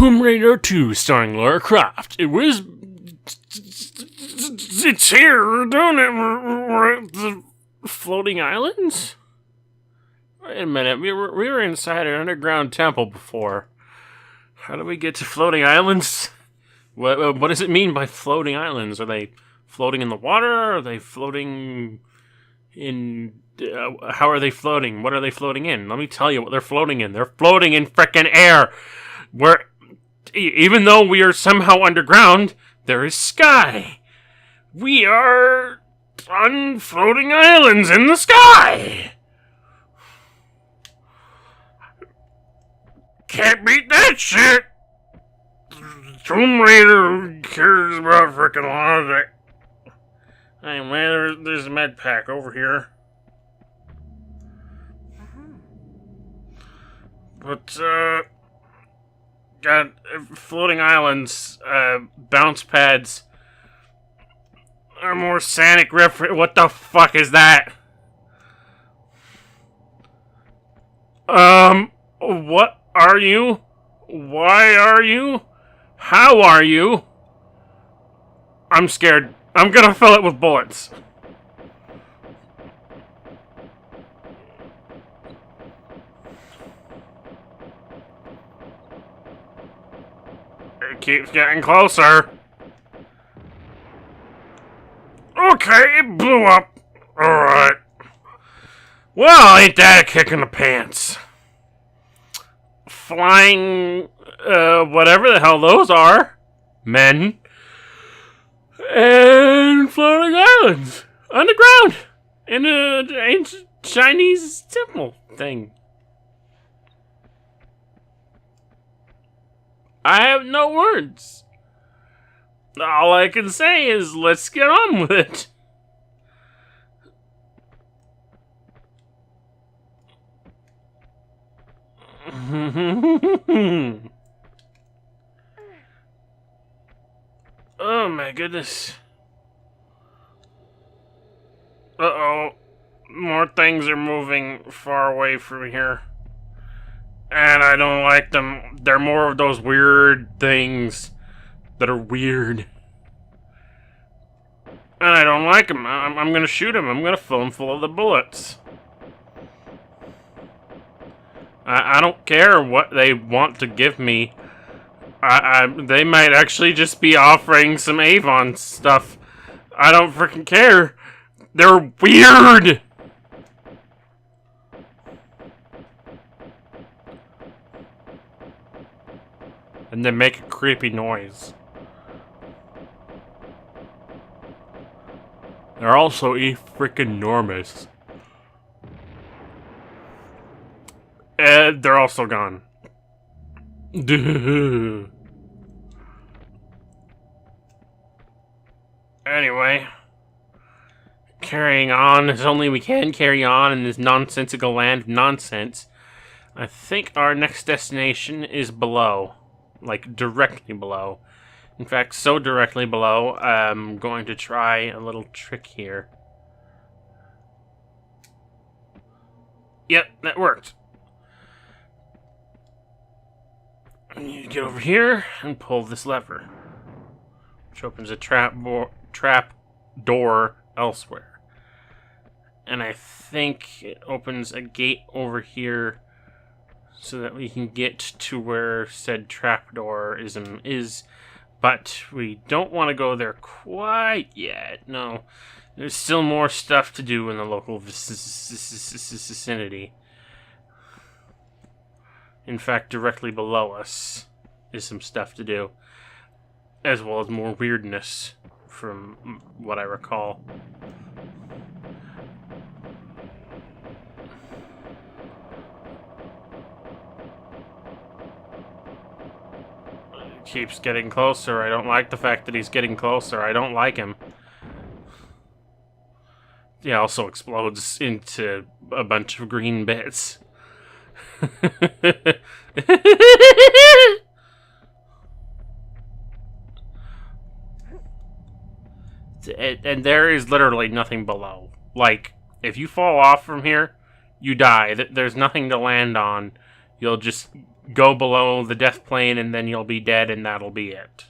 Tomb Raider 2 starring Lara Croft. It's here, we're doing it. We're at the floating islands? Wait a minute, we were inside an underground temple before. How do we get to floating islands? What does it mean by floating islands? Are they floating in the water? Are they floating in... how are they floating? What are they floating in? Let me tell you what they're floating in. They're floating in frickin' air. Where, even though we are somehow underground, there is sky. We are on floating islands in the sky. Can't beat that shit. Tomb Raider cares about frickin' logic. Anyway, there's a med pack over here. But, got floating islands, bounce pads, are more Sonic reference. What the fuck is that? What are you? Why are you? How are you? I'm scared. I'm gonna fill it with bullets. It keeps getting closer. Okay, it blew up. Alright. Well, ain't that a kick in the pants? Flying, whatever the hell those are. Men. And floating islands. Underground. In an ancient Chinese temple thing. I have no words. All I can say is, let's get on with it. Oh my goodness. Uh-oh. More things are moving far away from here. And I don't like them. They're more of those weird things that are weird. And I don't like them. I'm gonna shoot them. I'm gonna fill them full of the bullets. I don't care what they want to give me. They might actually just be offering some Avon stuff. I don't freaking care. They're weird! And they make a creepy noise. They're also freaking enormous. And they're also gone. Anyway. Carrying on as only we can carry on in this nonsensical land of nonsense. I think our next destination is below. Like, directly below. In fact, so directly below, I'm going to try a little trick here. Yep, that worked. I need to get over here and pull this lever, which opens a trap door elsewhere. And I think it opens a gate over here so that we can get to where said trapdoor is, but we don't want to go there quite yet. No, there's still more stuff to do in the local vicinity. In fact, directly below us is some stuff to do, as well as more weirdness, from what I recall. It keeps getting closer. I don't like the fact that he's getting closer. I don't like him. He also explodes into a bunch of green bits. And there is literally nothing below. Like, if you fall off from here, you die. There's nothing to land on. You'll just go below the death plane and then you'll be dead and that'll be it.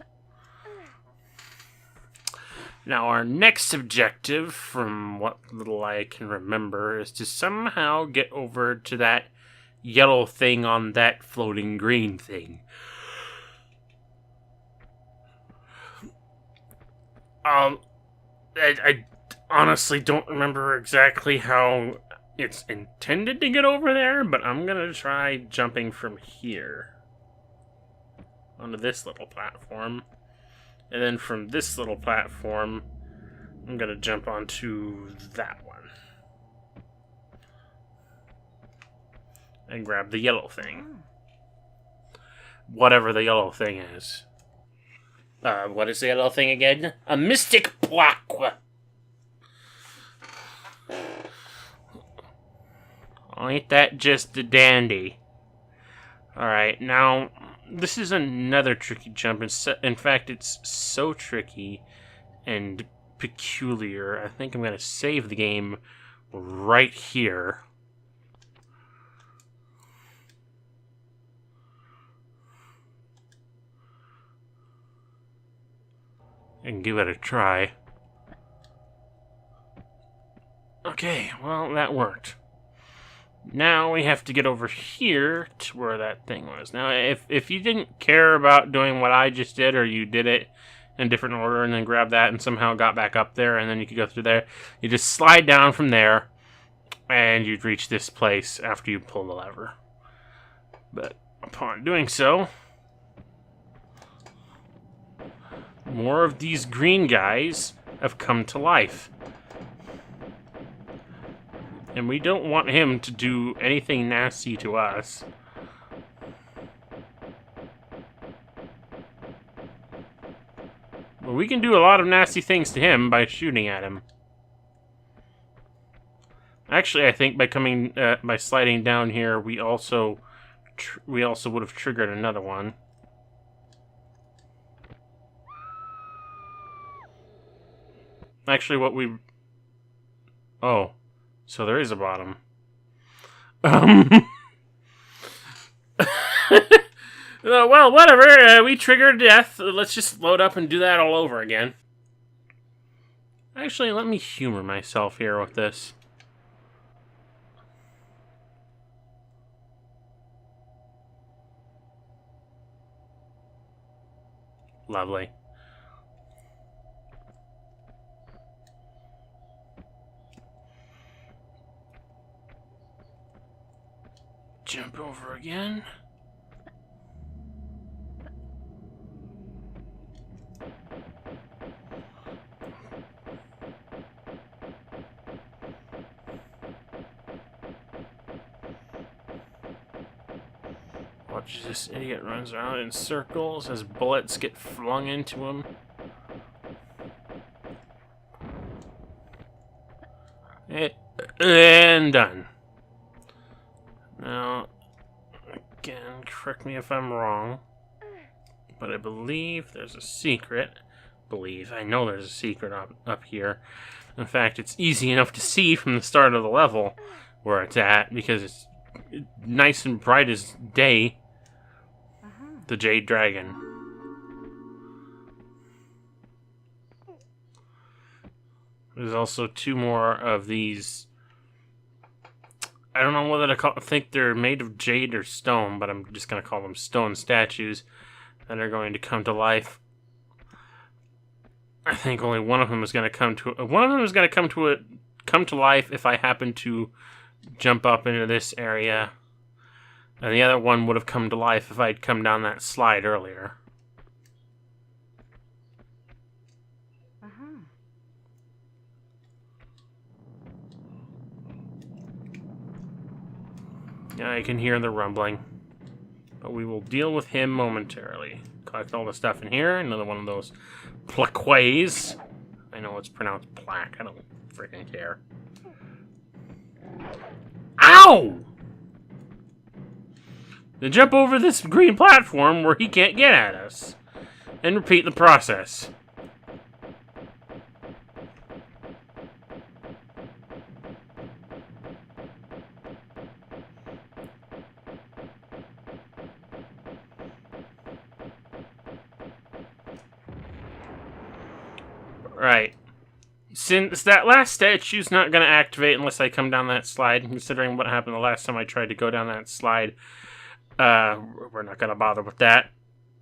Now, our next objective, from what little I can remember, is to somehow get over to that yellow thing on that floating green thing. I honestly don't remember exactly how it's intended to get over there, but I'm gonna try jumping from here onto this little platform. And then from this little platform, I'm going to jump onto that one. And grab the yellow thing. Whatever the yellow thing is. What is the yellow thing again? A mystic block. Ain't that just a dandy? Alright, now, this is another tricky jump. In fact, it's so tricky and peculiar. I think I'm going to save the game right here. And give it a try. Okay, well, that worked. Now we have to get over here to where that thing was. Now, if you didn't care about doing what I just did, or you did it in a different order and then grab that and somehow got back up there and then you could go through there, you just slide down from there and you'd reach this place after you pull the lever. But upon doing so, more of these green guys have come to life. And we don't want him to do anything nasty to us. But we can do a lot of nasty things to him by shooting at him. Actually, I think by sliding down here, we also would have triggered another one. Actually, oh. So there is a bottom. Well, whatever. We triggered death. Let's just load up and do that all over again. Actually, let me humor myself here with this. Lovely. Jump over again. Watch this idiot runs around in circles as bullets get flung into him. And done. Now, again, correct me if I'm wrong, but I believe there's a secret. I know there's a secret up here. In fact, it's easy enough to see from the start of the level where it's at, because it's nice and bright as day. The Jade Dragon. There's also two more of these. I don't know whether to think they're made of jade or stone, but I'm just going to call them stone statues that are going to come to life. I think only one of them is going to come to life if I happen to jump up into this area. And the other one would have come to life if I'd come down that slide earlier. Yeah, I can hear the rumbling. But we will deal with him momentarily. Collect all the stuff in here. Another one of those plaquets. I know it's pronounced plaque. I don't freaking care. Ow! Then jump over this green platform where he can't get at us. And repeat the process. Right. Since that last statue's not going to activate unless I come down that slide, considering what happened the last time I tried to go down that slide, we're not going to bother with that.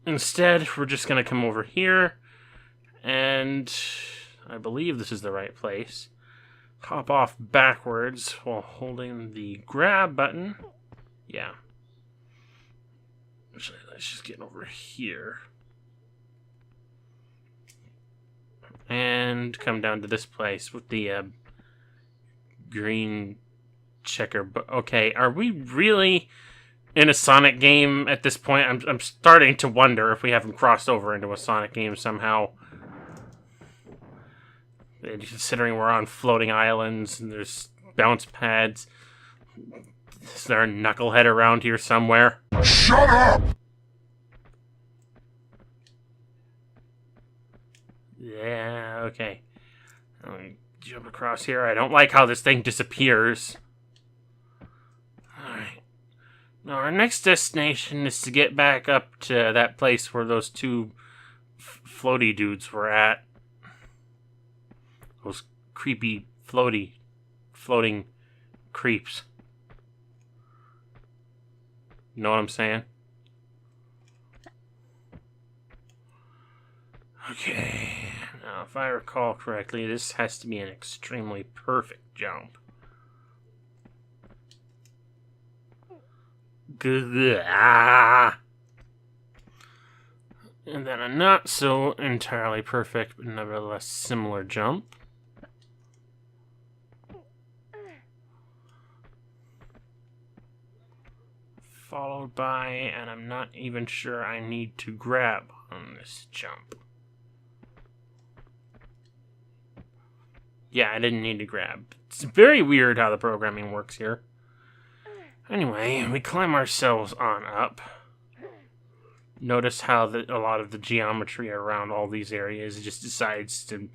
Instead, we're just going to come over here, and I believe this is the right place. Hop off backwards while holding the grab button. Yeah. Actually, let's just get over here. And come down to this place with the green checker. Okay, are we really in a Sonic game at this point? I'm starting to wonder if we haven't crossed over into a Sonic game somehow. Considering we're on floating islands and there's bounce pads. Is there a knucklehead around here somewhere? Shut up! Yeah, okay. Let me jump across here. I don't like how this thing disappears. Alright. Now, our next destination is to get back up to that place where those two floaty dudes were at. Those creepy, floating creeps. You know what I'm saying? Okay. Now, if I recall correctly, this has to be an extremely perfect jump. Ah! And then a not so entirely perfect, but nevertheless similar jump. Followed by, and I'm not even sure I need to grab on this jump. Yeah, I didn't need to grab. It's very weird how the programming works here. Anyway, we climb ourselves on up. Notice how a lot of the geometry around all these areas just decides to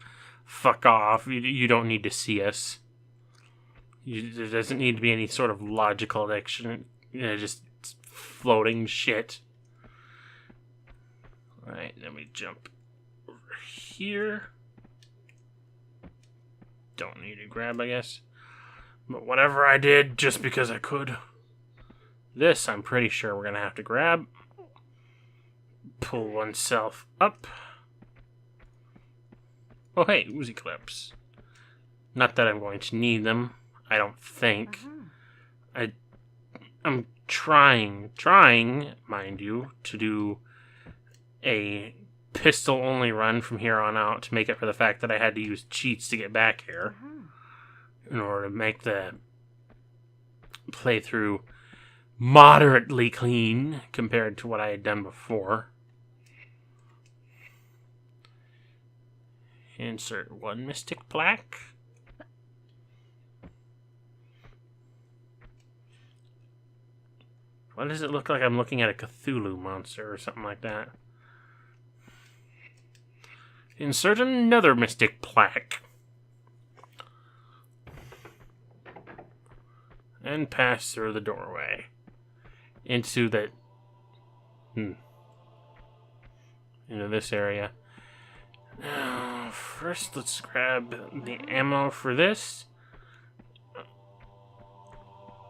fuck off. You don't need to see us. There doesn't need to be any sort of logical action. Just floating shit. Alright, then we jump over here. Don't need to grab, I guess. But whatever I did, just because I could. This, I'm pretty sure we're going to have to grab. Pull oneself up. Oh, hey, Uzi clips. Not that I'm going to need them. I don't think. I'm trying, mind you, to do a pistol-only run from here on out to make up for the fact that I had to use cheats to get back here in order to make the playthrough moderately clean compared to what I had done before. Insert one mystic plaque. Why does it look like I'm looking at a Cthulhu monster or something like that? Insert another mystic plaque. And pass through the doorway. Into the... into this area. Now, first let's grab the ammo for this.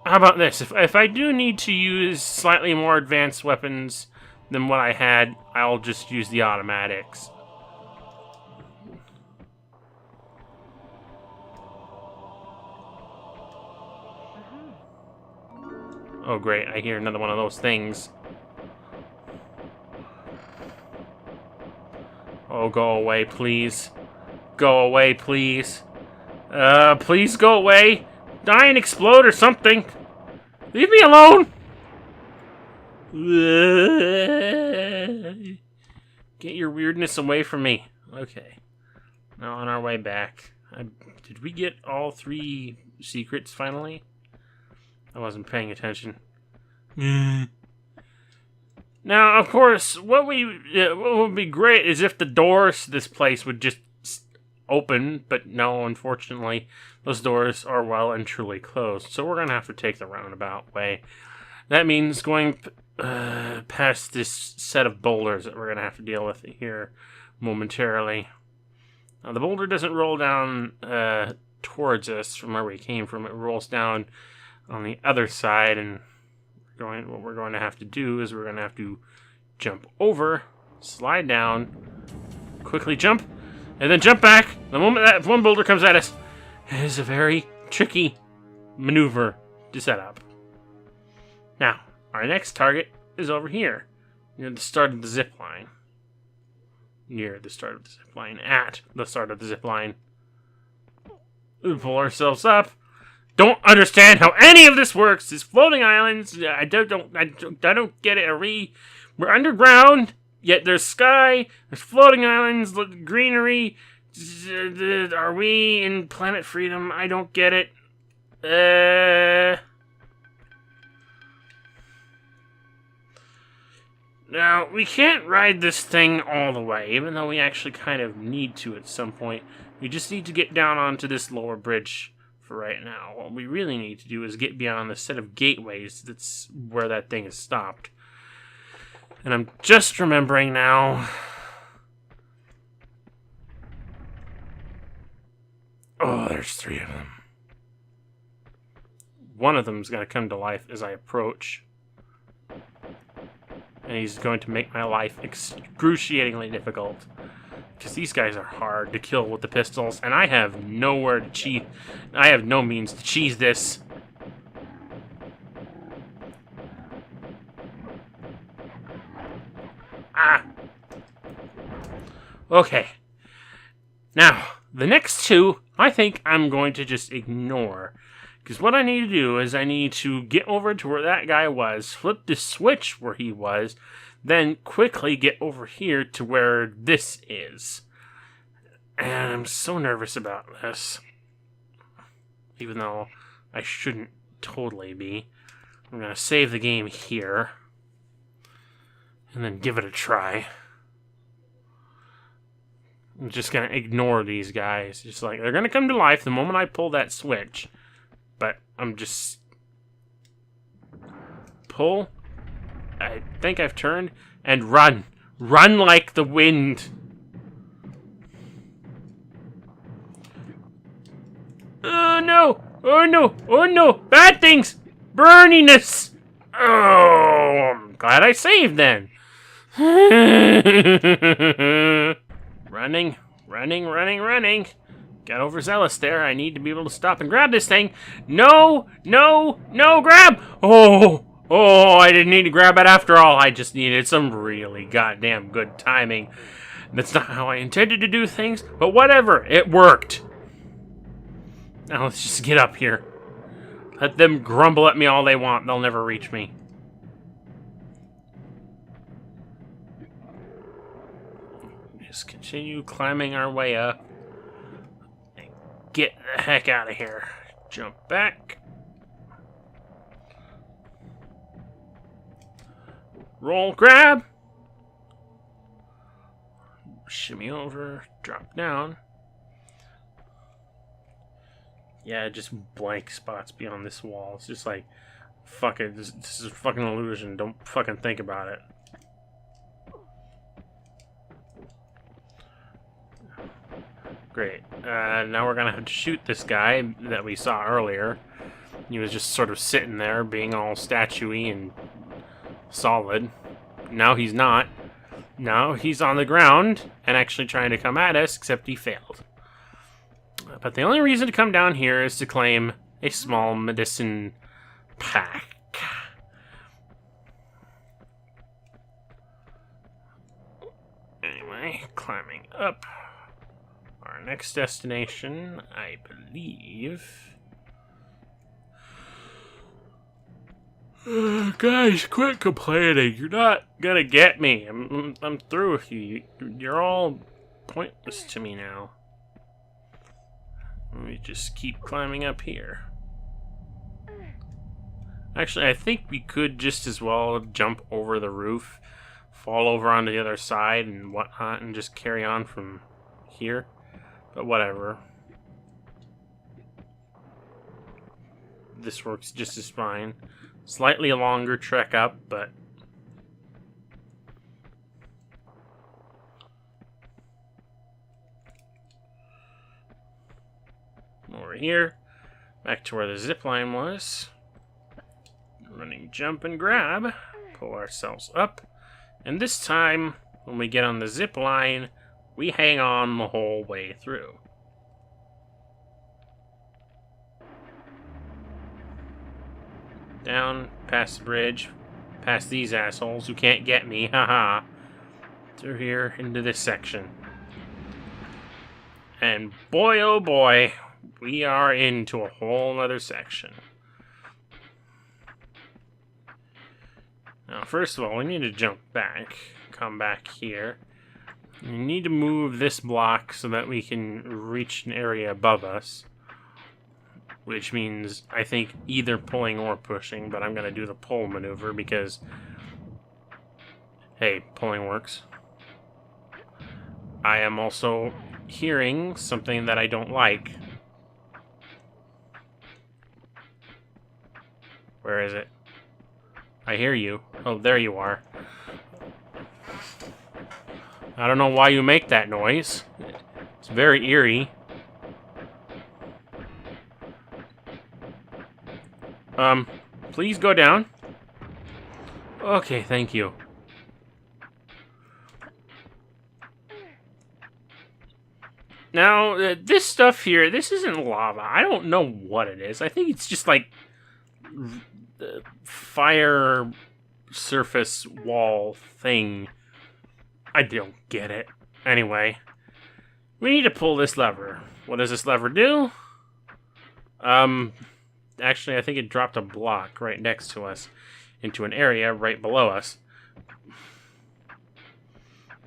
How about this? If I do need to use slightly more advanced weapons than what I had, I'll just use the automatics. Oh great, I hear another one of those things. Oh, go away, please. Go away, please. Please go away. Die and explode or something. Leave me alone. Get your weirdness away from me. Okay. Now on our way back. Did we get all 3 secrets finally? I wasn't paying attention. Now, of course, what would be great is if the doors to this place would just open, but no, unfortunately, those doors are well and truly closed. So we're going to have to take the roundabout way. That means going past this set of boulders that we're going to have to deal with here momentarily. Now, the boulder doesn't roll down towards us from where we came from. It rolls down on the other side, and what we're going to have to do is we're going to have to jump over, slide down, quickly jump, and then jump back the moment that one boulder comes at us. It is a very tricky maneuver to set up. Now, our next target is over here, near the start of the zip line. Near the start of the zip line, at the start of the zip line. We pull ourselves up. Don't understand how any of this works. These floating islands, I don't get it. We're underground, yet there's sky, there's floating islands, greenery. Are we in Planet Freedom? I don't get it. Now, we can't ride this thing all the way, even though we actually kind of need to at some point. We just need to get down onto this lower bridge for right now. What we really need to do is get beyond the set of gateways that's where that thing is stopped. And I'm just remembering now. Oh, there's 3 of them. One of them's going to come to life as I approach. And he's going to make my life excruciatingly difficult. Because these guys are hard to kill with the pistols, and I have nowhere to cheese. I have no means to cheese this. Ah! Okay. Now, the next 2, I think I'm going to just ignore. Because what I need to do is I need to get over to where that guy was, flip the switch where he was, then quickly get over here to where this is. And I'm so nervous about this. Even though I shouldn't totally be. I'm going to save the game here. And then give it a try. I'm just going to ignore these guys. Just like, they're going to come to life the moment I pull that switch. But I'm just... Pull. I think I've turned. And run. Run like the wind. Oh no! Oh no! Oh no! Bad things! Burniness! Oh, I'm glad I saved then. Running. Got overzealous there. I need to be able to stop and grab this thing. No! Grab! Oh, I didn't need to grab it after all. I just needed some really goddamn good timing. That's not how I intended to do things, but whatever. It worked. Now let's just get up here. Let them grumble at me all they want. They'll never reach me. Just continue climbing our way up. And get the heck out of here. Jump back. Roll, grab. Shimmy over. Drop down. Yeah, just blank spots beyond this wall. It's just like, fuck it. This is a fucking illusion. Don't fucking think about it. Great. Now we're gonna have to shoot this guy that we saw earlier. He was just sort of sitting there, being all statuey and solid. Now he's not. Now he's on the ground and actually trying to come at us, except he failed. But the only reason to come down here is to claim a small medicine pack. Anyway, climbing up. Our next destination, I believe... Guys, quit complaining. You're not gonna get me. I'm through with you. You're all pointless to me now. Let me just keep climbing up here. Actually, I think we could just as well jump over the roof, fall over onto the other side and whatnot, and just carry on from here. But whatever. This works just as fine. Slightly a longer trek up, but... here. Back to where the zip line was. Running jump and grab. Pull ourselves up. And this time, when we get on the zip line, we hang on the whole way through. Down, past the bridge, past these assholes who can't get me, haha. Through here, into this section. And boy, oh boy, we are into a whole nother section. Now, first of all, we need to jump back. Come back here. We need to move this block so that we can reach an area above us. Which means, I think, either pulling or pushing, but I'm going to do the pull maneuver because, hey, pulling works. I am also hearing something that I don't like. Where is it? I hear you. Oh, there you are. I don't know why you make that noise. It's very eerie. Please go down. Okay, thank you. Now, this stuff here, this isn't lava. I don't know what it is. I think it's just like fire surface wall thing. I don't get it. Anyway, we need to pull this lever. What does this lever do? Actually, I think it dropped a block right next to us into an area right below us.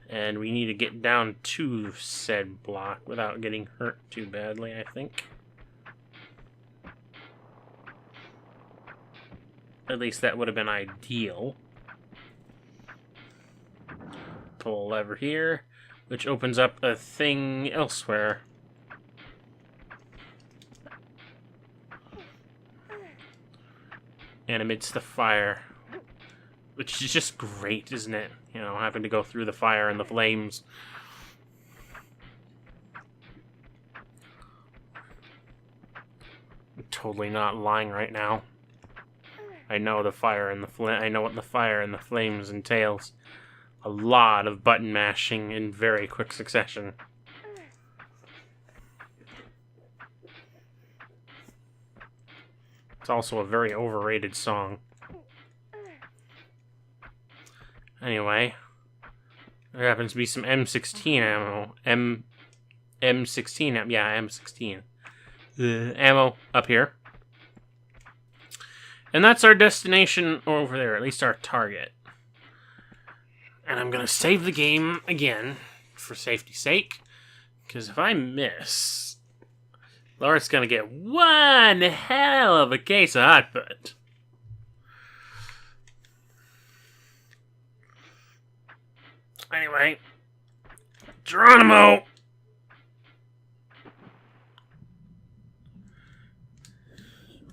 And we need to get down to said block without getting hurt too badly, I think. At least that would have been ideal. Pull a lever here, which opens up a thing elsewhere. And amidst the fire. Which is just great, isn't it? You know, having to go through the fire and the flames. I'm totally not lying right now. I know the fire and the I know what the fire and the flames entails. A lot of button mashing in very quick succession. It's also a very overrated song. Anyway, there happens to be some M16 ammo. M16, yeah, M16. Ammo up here. And that's our destination over there, at least our target. And I'm going to save the game again, for safety's sake. Because if I miss, Lara's going to get one hell of a case of hot foot. Anyway, Geronimo!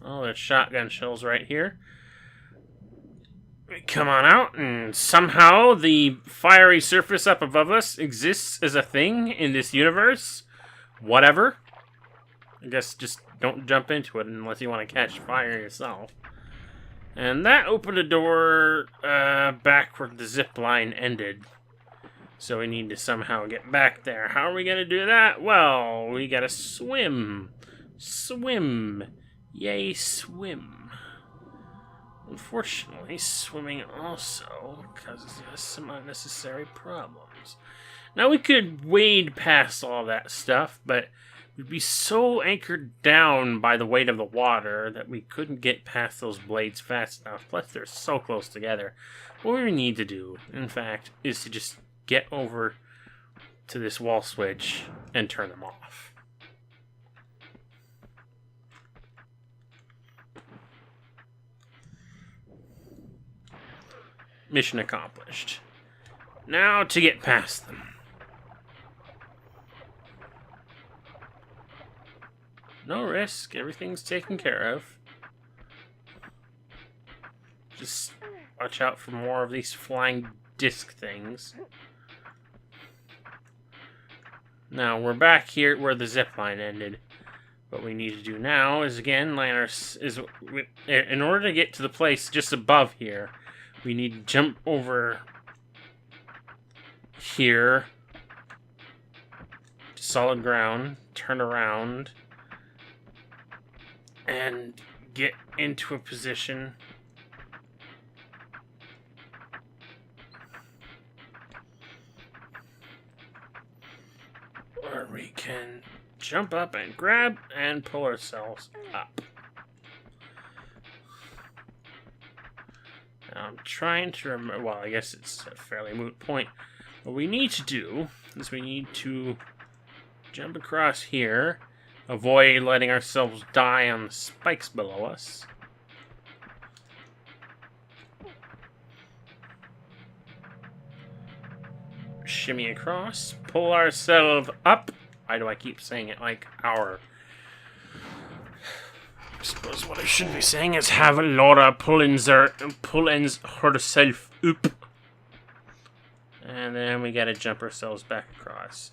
Oh, there's shotgun shells right here. We come on out, and somehow the fiery surface up above us exists as a thing in this universe. Whatever. I guess just don't jump into it unless you want to catch fire yourself. And that opened a door back where the zip line ended. So we need to somehow get back there. How are we going to do that? Well, we got to swim. Swim. Yay, swim. Unfortunately, swimming also causes us some unnecessary problems. Now, we could wade past all that stuff, but we'd be so anchored down by the weight of the water that we couldn't get past those blades fast enough. Plus, they're so close together. What we need to do, in fact, is to just get over to this wall switch and turn them off. Mission accomplished. Now to get past them. No risk, everything's taken care of. Just watch out for more of these flying disc things. Now, we're back here where the zipline ended. What we need to do now is, again, in order to get to the place just above here, we need to jump over here to solid ground, turn around, and get into a position where we can jump up and grab and pull ourselves up. Now I'm trying to remember, well, I guess it's a fairly moot point. What we need to do is we need to jump across here, avoid letting ourselves die on the spikes below us. Shimmy across, pull ourselves up. Why do I keep saying it like our? I suppose what I should be saying is have Lara pull herself up. And then we gotta jump ourselves back across.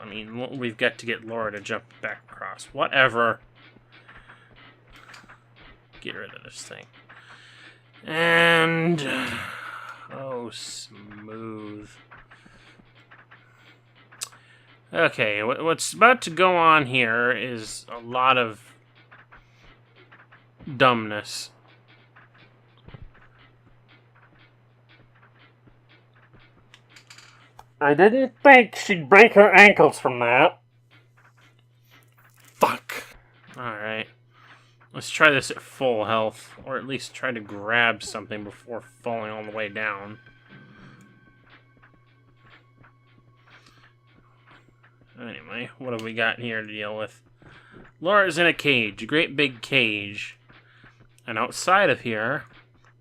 I mean, we've got to get Lara to jump back across. Whatever. Get rid of this thing. And... oh, smooth. Okay, what's about to go on here is a lot of dumbness. I didn't think she'd break her ankles from that. Fuck. Alright. Let's try this at full health, or at least try to grab something before falling all the way down. Anyway, what have we got here to deal with? Lara's in a cage, a great big cage. And outside of here,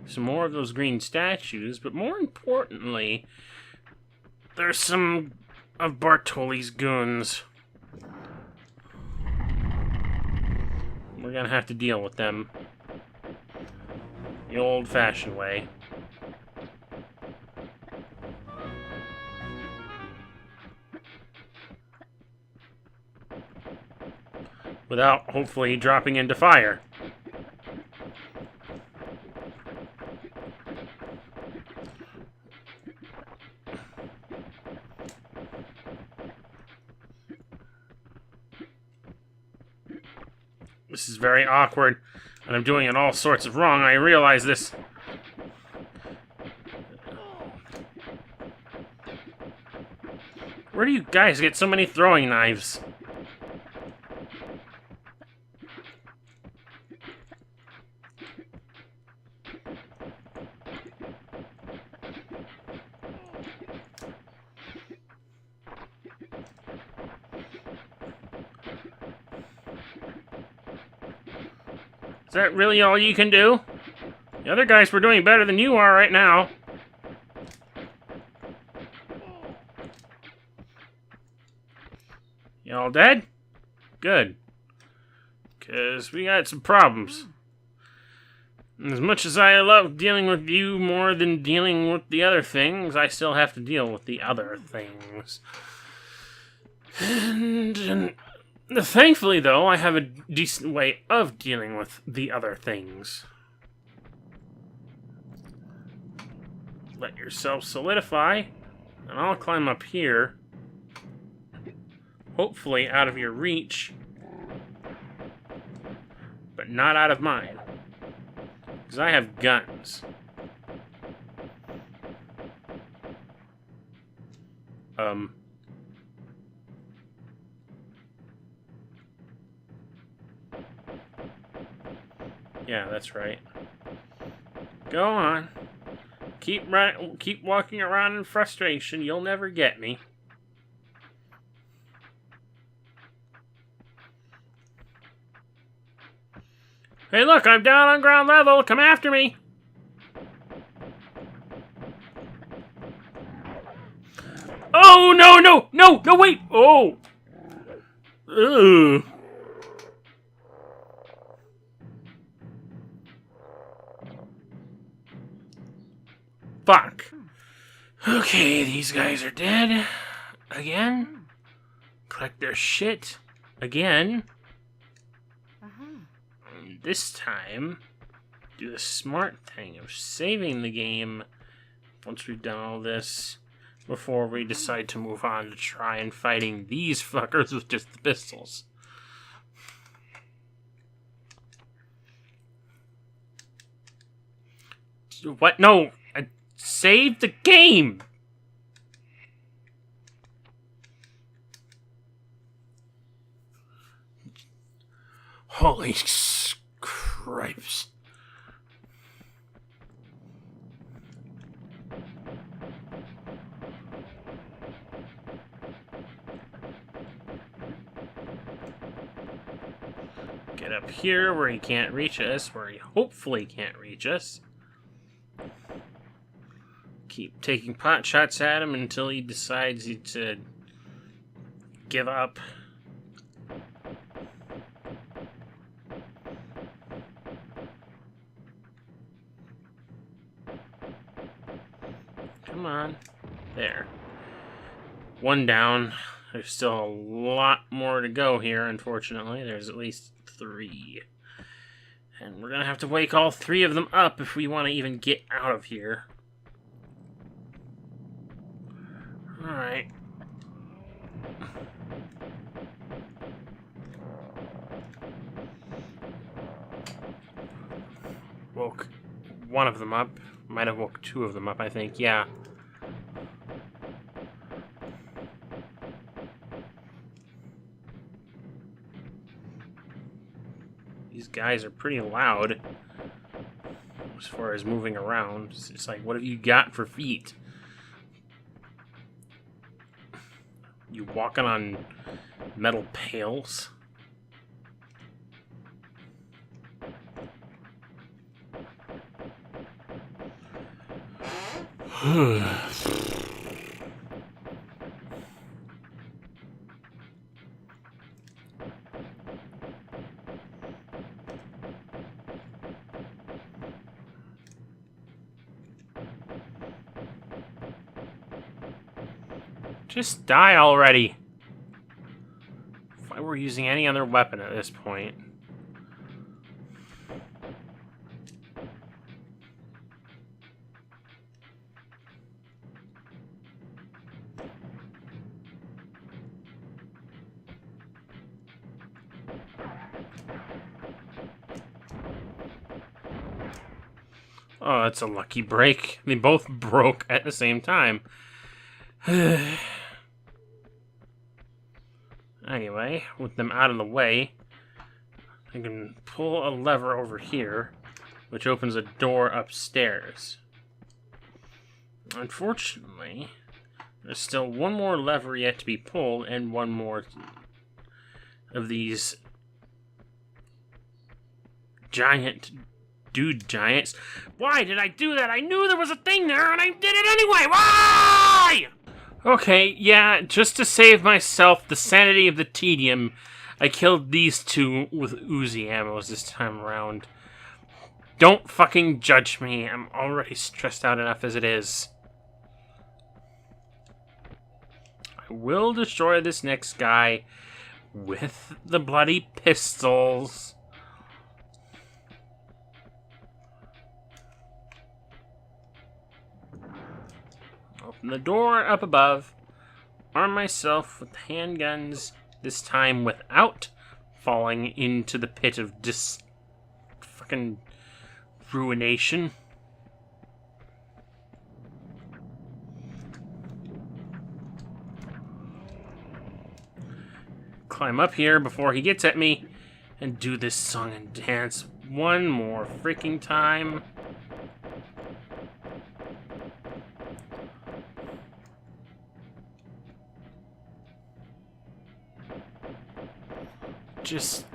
some more of those green statues, but more importantly, there's some of Bartoli's goons. We're gonna have to deal with them the old-fashioned way. Without, hopefully, dropping into fire. This is very awkward, and I'm doing it all sorts of wrong. I realize this. Where do you guys get so many throwing knives? Is that really all you can do? The other guys were doing better than you are right now. Y'all dead? Good. 'Cause we got some problems. As much as I love dealing with you more than dealing with the other things, I still have to deal with the other things. And thankfully, though, I have a decent way of dealing with the other things. Let yourself solidify, and I'll climb up here. Hopefully out of your reach, but not out of mine. Because I have guns. Yeah, that's right. Go on. Keep walking around in frustration. You'll never get me. Hey, look, I'm down on ground level. Come after me. Oh, no, no, no, no, wait. Oh. Ugh. Fuck. Okay, these guys are dead. Again. Collect their shit. Again. this time do the smart thing of saving the game once we've done all this before we decide to move on to try and fighting these fuckers with just the pistols. What? No! I saved the game! Holy cripes. Get up here where he can't reach us, where he hopefully can't reach us. Keep taking pot shots at him until he decides to give up. Come on. There. One down. There's still a lot more to go here, unfortunately. There's at least 3. And we're gonna have to wake all 3 of them up if we want to even get out of here. Alright. Woke one of them up. Might have woke 2 of them up, I think. Yeah. These guys are pretty loud as far as moving around. It's like, what have you got for feet? You walking on metal pails? Just die already. If I were using any other weapon at this point. Oh, that's a lucky break. They both broke at the same time. Anyway, with them out of the way, I can pull a lever over here, which opens a door upstairs. Unfortunately, there's still one more lever yet to be pulled, and one more of these giant dude giants. Why did I do that? I knew there was a thing there, and I did it anyway! Why? Okay, yeah, just to save myself the sanity of the tedium, I killed these 2 with Uzi ammos this time around. Don't fucking judge me. I'm already stressed out enough as it is. I will destroy this next guy with the bloody pistols. Open the door up above. Arm myself with handguns, this time without falling into the pit of fucking ruination. Climb up here before he gets at me and do this song and dance one more freaking time. Just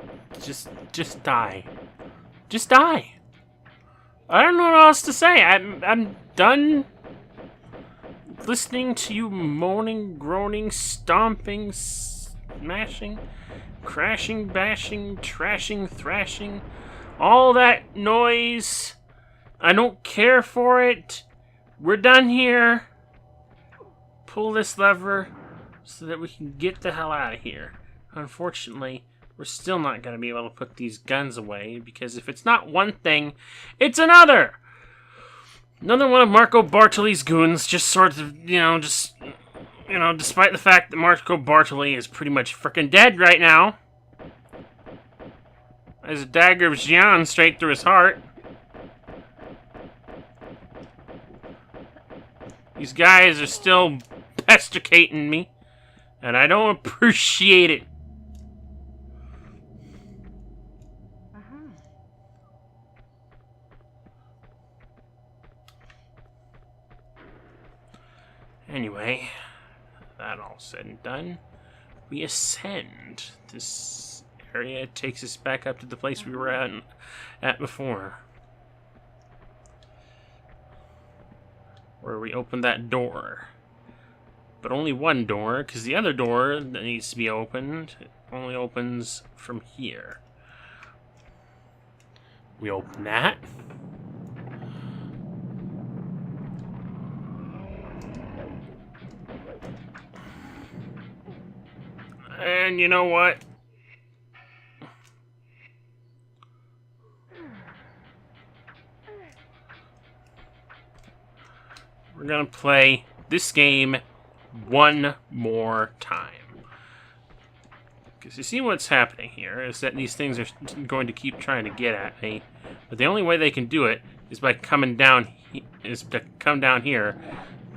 die. Just die. I don't know what else to say. I'm done listening to you moaning, groaning, stomping, smashing, crashing, bashing, trashing, thrashing. All that noise. I don't care for it. We're done here. Pull this lever so that we can get the hell out of here. Unfortunately, we're still not going to be able to put these guns away, because if it's not one thing, it's another! Another one of Marco Bartoli's goons, just sort of, despite the fact that Marco Bartoli is pretty much frickin' dead right now. There's a dagger of Xian straight through his heart. These guys are still pesticating me, and I don't appreciate it. Anyway, that all said and done, we ascend. This area takes us back up to the place we were at before, where we opened that door. But only one door, because the other door that needs to be opened only opens from here. We open that. And you know what? We're gonna play this game one more time. Because you see what's happening here is that these things are going to keep trying to get at me. But the only way they can do it is by coming down, to come down here.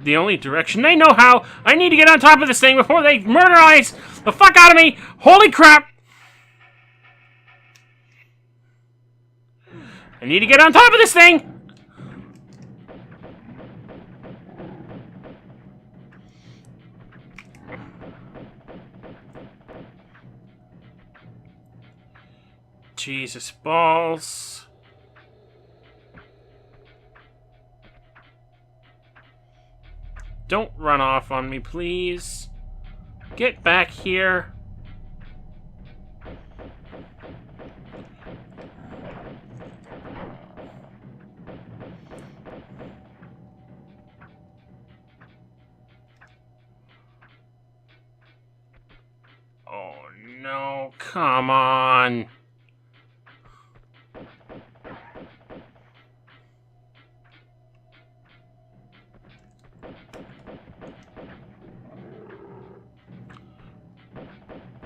The only direction they know how. I need to get on top of this thing before they murderize the fuck out of me. Holy crap. I need to get on top of this thing. Jesus balls. Don't run off on me, please. Get back here. Oh no, come on.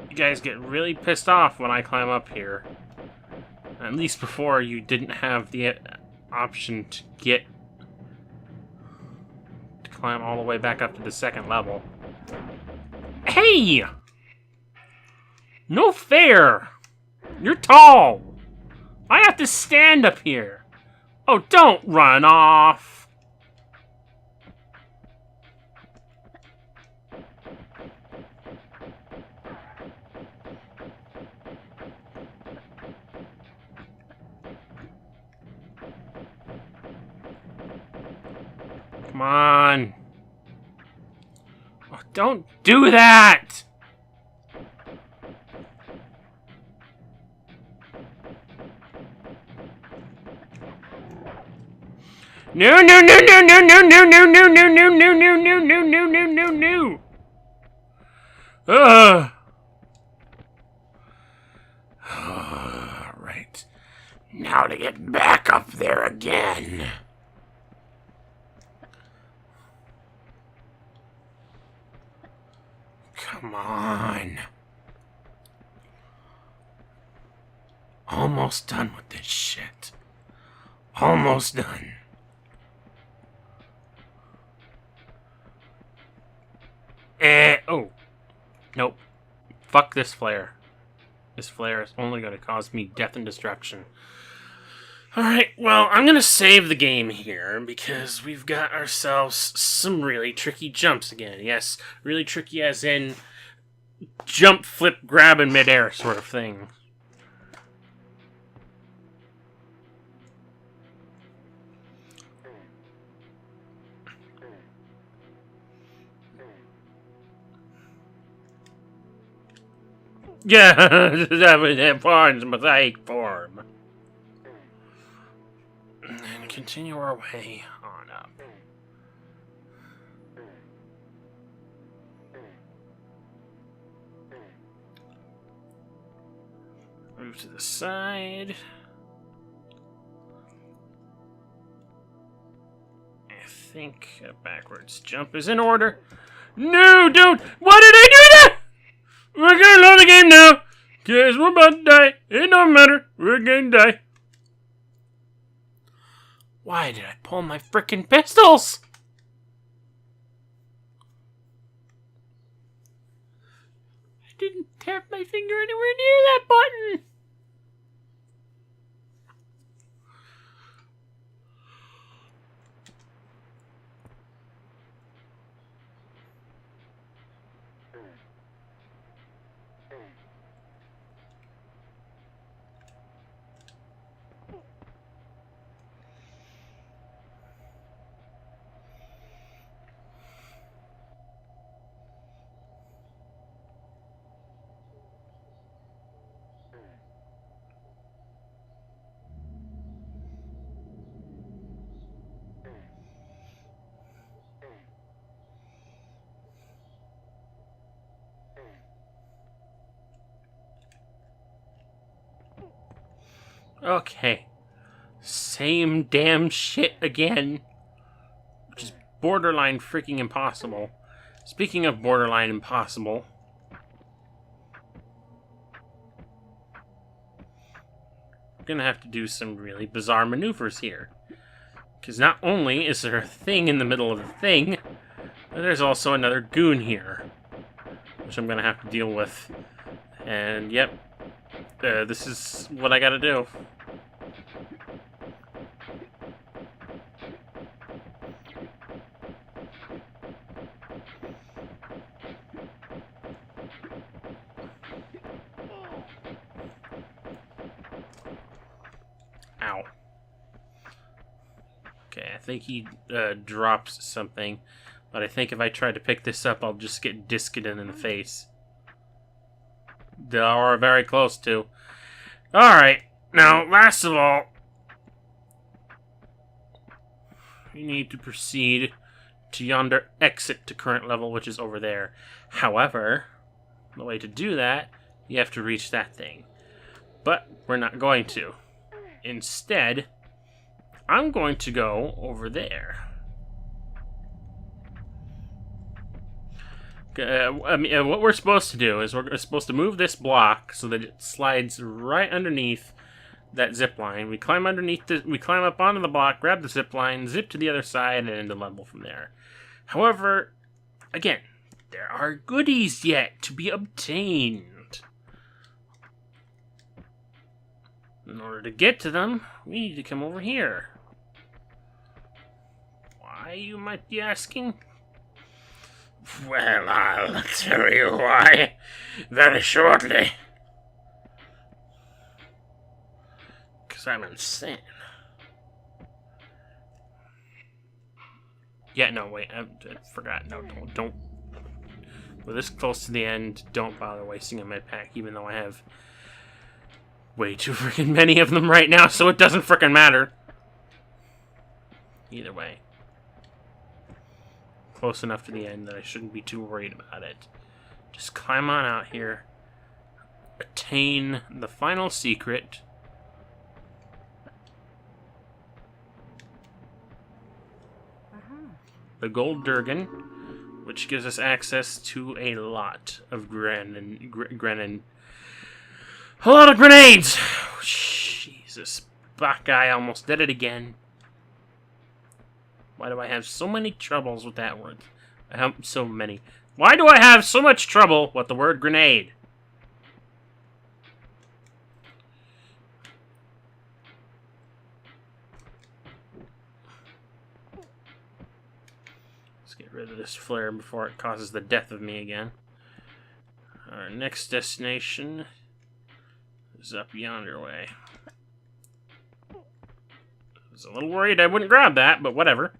You guys get really pissed off when I climb up here. At least before, you didn't have the option to climb all the way back up to the second level. Hey! No fair! You're tall! I have to stand up here! Oh, don't run off! Come on. Oh, don't do that! No, no, no, no, no, no, no, no, no, no, no, no, no, no, no, no, no, no, no. Ugh. Right. Now to get back up there again. Come on. Almost done with this shit. Almost done. Oh. Nope. Fuck this flare. This flare is only going to cause me death and destruction. Alright, well, I'm going to save the game here because we've got ourselves some really tricky jumps again. Yes, really tricky as in jump, flip, grab in midair sort of thing. Yeah, that was that Barnes mosaic form. And continue our way on up. Move to the side. I think a backwards jump is in order. No, don't! Why did I do that? We're gonna load the game now. Cause we're about to die. It don't matter. We're gonna die. Why did I pull my frickin' pistols? I didn't tap my finger anywhere near that button. Okay. Same damn shit again. Which is borderline freaking impossible. Speaking of borderline impossible. We're gonna have to do some really bizarre maneuvers here. Because not only is there a thing in the middle of the thing, but there's also another goon here. Which I'm gonna have to deal with. And yep. This is what I gotta do. Ow. Okay, I think he drops something. But I think if I try to pick this up, I'll just get disced in the face. Or very close to. Alright, now, last of all, we need to proceed to yonder exit to current level, which is over there. However, the way to do that, you have to reach that thing. But we're not going to. Instead, I'm going to go over there. What we're supposed to do is we're supposed to move this block so that it slides right underneath that zip line. We climb we climb up onto the block, grab the zip line, zip to the other side, and end the level from there. However, again, there are goodies yet to be obtained. In order to get to them, we need to come over here. Why, you might be asking? Well, I'll tell you why very shortly. Because I'm insane. Yeah, no, wait, I forgot. No, don't. We're this close to the end. Don't bother wasting a med pack, even though I have way too freaking many of them right now, so it doesn't freaking matter. Either way. Close enough to the end that I shouldn't be too worried about it. Just climb on out here. Attain the final secret. The Gold Durgan, which gives us access to a lot of a lot of grenades! Jesus, Buckeye almost did it again. Why do I have so many troubles with that word? I have so many. Why do I have so much trouble with the word grenade? Let's get rid of this flare before it causes the death of me again. Our next destination is up yonder way. I was a little worried I wouldn't grab that, but whatever.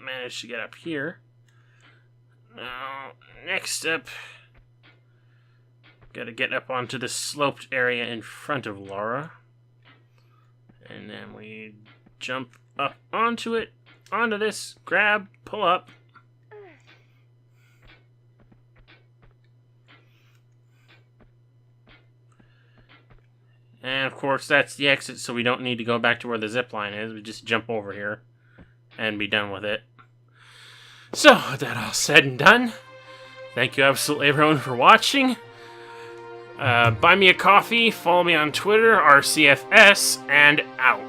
Managed to get up here. Now, next up, gotta get up onto the sloped area in front of Lara. And then we jump up onto it, onto this, grab, pull up. And of course, that's the exit, so we don't need to go back to where the zip line is. We just jump over here and be done with it. So, with that all said and done, thank you absolutely everyone for watching. Buy me a coffee, follow me on Twitter, RCFS, and out.